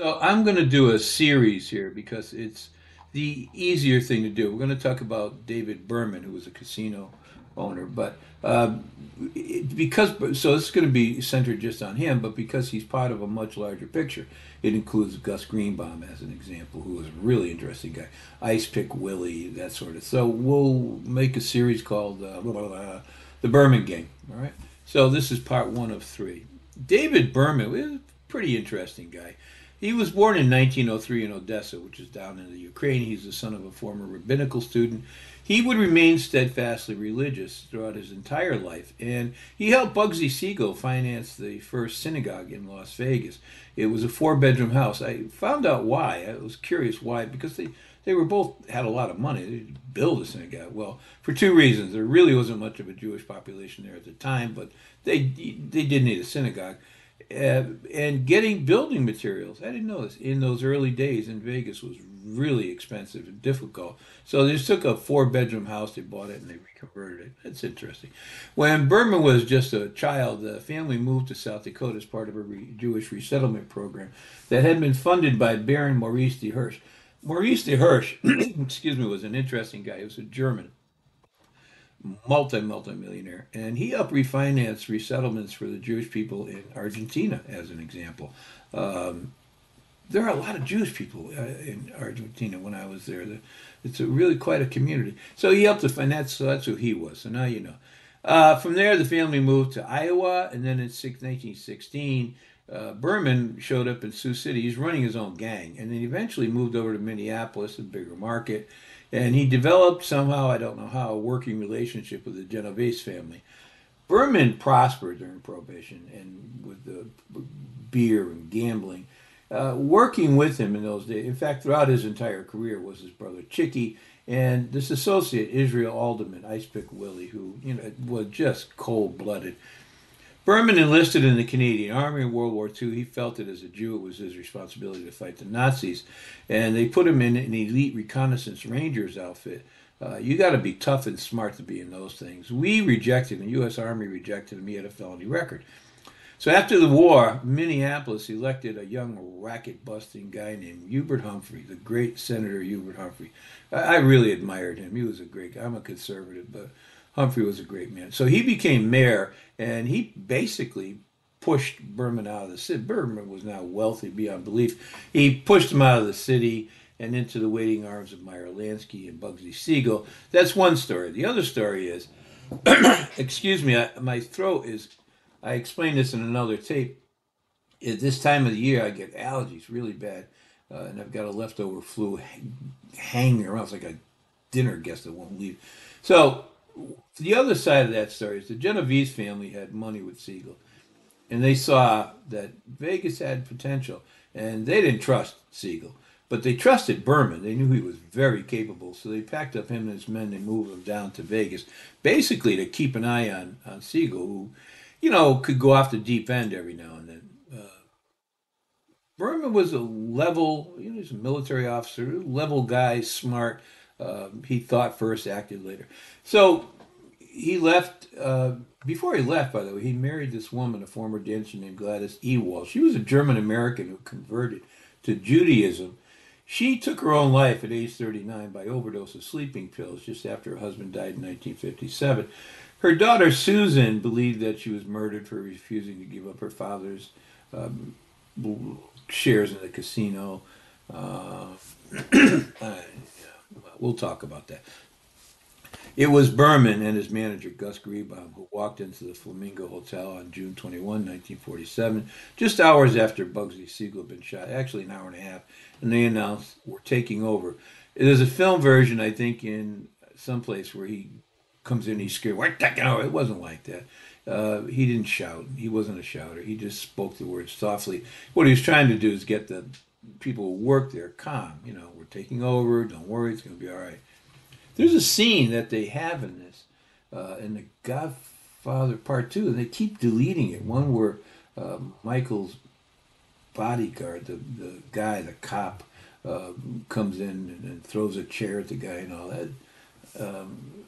So I'm going to do a series here because it's the easier thing to do. We're going to talk about David Berman, who was a casino owner, but because so it's going to be centered just on him, but because he's part of a much larger picture, it includes Gus Greenbaum as an example, who was a really interesting guy, Ice Pick Willie, that sort of. So we'll make a series called the Berman Gang. All right. So this is part one of three. David Berman was a pretty interesting guy. He was born in 1903 in Odessa, which is down in the Ukraine. He's the son of a former rabbinical student. He would remain steadfastly religious throughout his entire life, and he helped Bugsy Siegel finance the first synagogue in Las Vegas. It was a four-bedroom house. I found out why. I was curious why, because they were both had a lot of money. They build a synagogue. Well, for two reasons. There really wasn't much of a Jewish population there at the time, but they did need a synagogue. And getting building materials, I didn't know this, in those early days in Vegas was really expensive and difficult. So they just took a four-bedroom house, they bought it, and they reconverted it. That's interesting. When Berman was just a child, the family moved to South Dakota as part of a Jewish resettlement program that had been funded by Baron Maurice de Hirsch. Maurice de Hirsch, excuse me, was an interesting guy. He was a German multi-millionaire, and he helped refinance resettlements for the Jewish people in Argentina, as an example. Um, there are a lot of Jewish people in Argentina when I was there. It's really quite a community. So he helped to finance. So that's who he was. So now you know. From there, the family moved to Iowa, and then in 1916, Berman showed up in Sioux City. He's running his own gang, and then eventually moved over to Minneapolis, a bigger market. And he developed somehow, I don't know how, a working relationship with the Genovese family. Berman prospered during Prohibition and with the beer and gambling. Working with him in those days, in fact, throughout his entire career, was his brother Chicky and this associate Israel Alderman, Ice Pick Willie, who was just cold blooded. Berman enlisted in the Canadian Army in World War II. He felt that as a Jew, it was his responsibility to fight the Nazis, and they put him in an elite reconnaissance Rangers outfit. You got to be tough and smart to be in those things. We rejected him. The U.S. Army rejected him. He had a felony record. So after the war, Minneapolis elected a young racket-busting guy named Hubert Humphrey, the great Senator Hubert Humphrey. I really admired him. He was a great guy. I'm a conservative, but Humphrey was a great man. So he became mayor, and he basically pushed Berman out of the city. Berman was now wealthy beyond belief. He pushed him out of the city and into the waiting arms of Meyer Lansky and Bugsy Siegel. That's one story. The other story is, excuse me, my throat is, I explained this in another tape. At this time of the year, I get allergies really bad, and I've got a leftover flu hanging around. It's like a dinner guest that won't leave. So the other side of that story is the Genovese family had money with Siegel, and they saw that Vegas had potential, and they didn't trust Siegel, but they trusted Berman. They knew he was very capable, so they packed up him and his men and moved him down to Vegas, basically to keep an eye on Siegel, who, could go off the deep end every now and then. Berman was a level, he's a military officer, level guy, smart. He thought first, acted later. So he left. Before he left, by the way, he married this woman, a former dancer named Gladys Ewald. She was a German American who converted to Judaism. She took her own life at age 39 by overdose of sleeping pills just after her husband died in 1957. Her daughter Susan believed that she was murdered for refusing to give up her father's um, shares in the casino. Uh, we'll talk about that. It was Berman and his manager, Gus Greenbaum, who walked into the Flamingo Hotel on June 21, 1947, just hours after Bugsy Siegel had been shot, actually an hour and a half, and they announced, we're taking over. There's a film version, I think, in some place where he comes in, he's scared, we're taking over. It wasn't like that. He didn't shout. He wasn't a shouter. He just spoke the words softly. What he was trying to do is get the people who work there calm. We're taking over. Don't worry, it's going to be all right. There's a scene that they have in this, in The Godfather Part 2, and they keep deleting it. One where Michael's bodyguard, the guy, the cop, comes in and throws a chair at the guy and all that.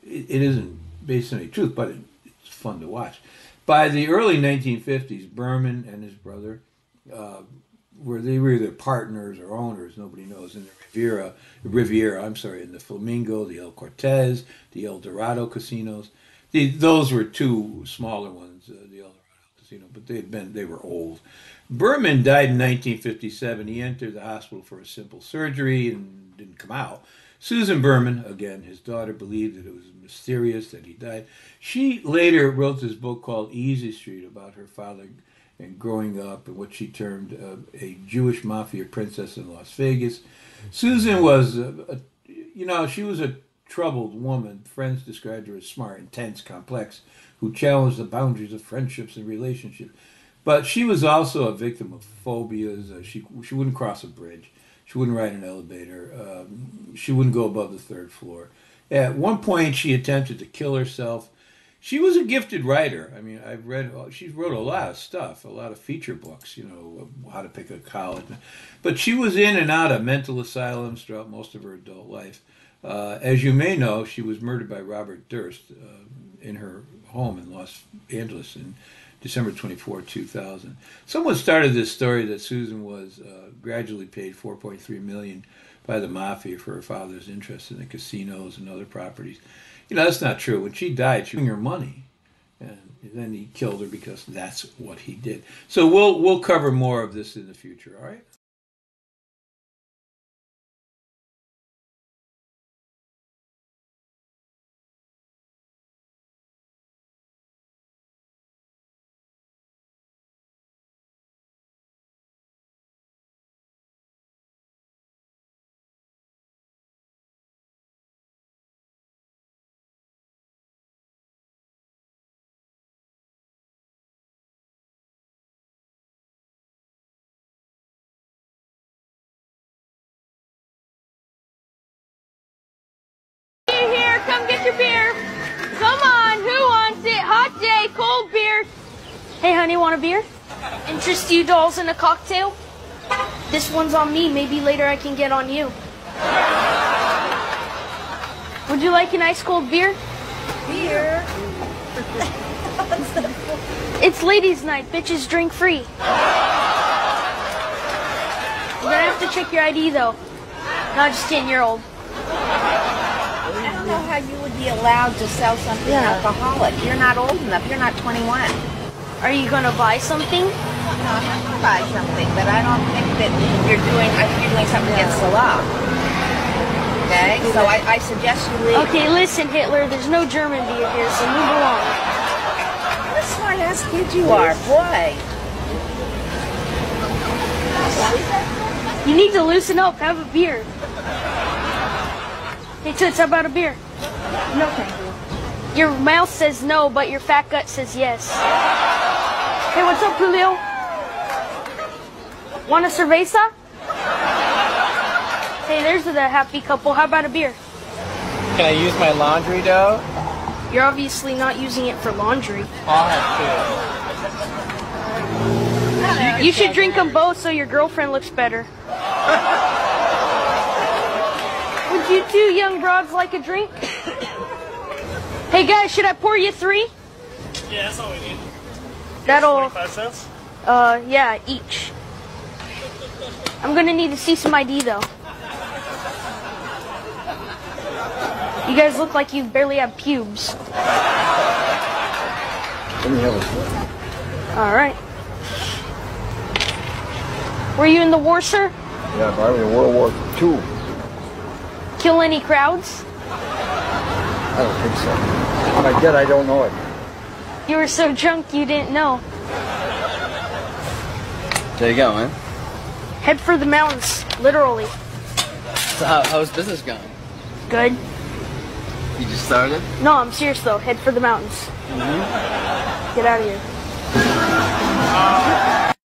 It isn't based on any truth, but it's fun to watch. By the early 1950s, Berman and his brother uh, where they were either partners or owners, nobody knows, in the Riviera, I'm sorry, in the Flamingo, the El Cortez, the El Dorado casinos. Those were two smaller ones, the El Dorado casino, but they were old. Berman died in 1957. He entered the hospital for a simple surgery and didn't come out. Susan Berman, again, his daughter, believed that it was mysterious that he died. She later wrote this book called Easy Street about her father and growing up and what she termed a Jewish mafia princess in Las Vegas. Susan was, she was a troubled woman. Friends described her as smart, intense, complex, who challenged the boundaries of friendships and relationships. But she was also a victim of phobias. She wouldn't cross a bridge. She wouldn't ride an elevator. She wouldn't go above the third floor. At one point, she attempted to kill herself. She was a gifted writer. I mean, she wrote a lot of stuff, a lot of feature books, how to pick a college. But she was in and out of mental asylums throughout most of her adult life. As you may know, she was murdered by Robert Durst in her home in Los Angeles in December 24, 2000. Someone started this story that Susan was gradually paid $4.3 million by the mafia for her father's interest in the casinos and other properties. That's not true. When she died, she was giving her money, and then he killed her because that's what he did. So we'll cover more of this in the future. All right. Come get your beer. Come on, who wants it? Hot day, cold beer. Hey, honey, want a beer? Interest you dolls in a cocktail? This one's on me. Maybe later I can get on you. Would you like an ice cold beer? Beer? It's ladies' night. Bitches drink free. You're gonna have to check your ID, though. No, just kidding. You're old. I don't know how you would be allowed to sell something alcoholic. You're not old enough. You're not 21. Are you going to buy something? No, I'm not going to buy something, but I don't think that I think you're doing something against the law. Okay? So I suggest you leave. Okay, listen, Hitler. There's no German beer here, so move along. What a smart-ass kid you are, boy. You need to loosen up. Have a beer. Hey, Toots, how about a beer? No, thank you. Your mouth says no, but your fat gut says yes. Hey, what's up, Julio? Want a cerveza? Hey, there's the happy couple. How about a beer? Can I use my laundry dough? You're obviously not using it for laundry. I'll have two. You should drink them both so your girlfriend looks better. Would you two young broads like a drink? Hey guys, should I pour you 3? Yeah, that's all we need. That'll, 25 cents? yeah, each. I'm gonna need to see some ID though. You guys look like you barely have pubes. Alright. Were you in the war, sir? Yeah, but I was in World War II. Kill any crowds? I don't think so. If I did, I don't know it. You were so drunk you didn't know. There you go, man. Head for the mountains, literally. So how's business going? Good. You just started? No, I'm serious though. Head for the mountains. Get out of here.